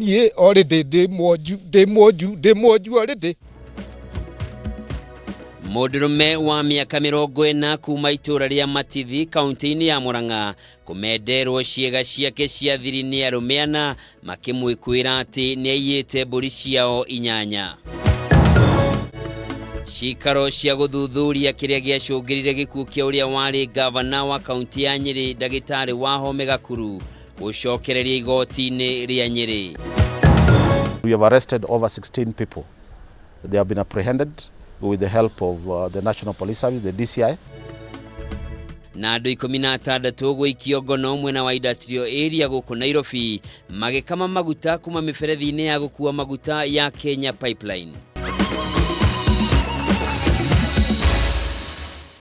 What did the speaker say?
nie already de moju already. Mũndũrũme wa mĩaka 40 kuma itura ria Matithi kaunti-inĩ ya Murang'a kumenderwo ciega ciake cia thiri nĩ arũme ana makĩmwĩkwĩra atĩ nĩ aiyĩte mbũri ciao 8. Cikaro cia gũthuthuria kĩrĩa gĩacũngĩrĩire gĩkuũ kĩa ũrĩa warĩ gavana wa kaunti ya Nyeri Ndagĩtarĩ Wahome Gakuru gũcokereria igoti-inĩ rĩa Nyeri. We have arrested over 16 people. They have been apprehended with the help of the National Police Service, the DCI. Na andũ 16 gũikio ngono mwena wa industrial area gũkũ Nairobi magĩkama maguta kuma mĩberethi-inĩ ya gũkua maguta ya Kenya Pipeline.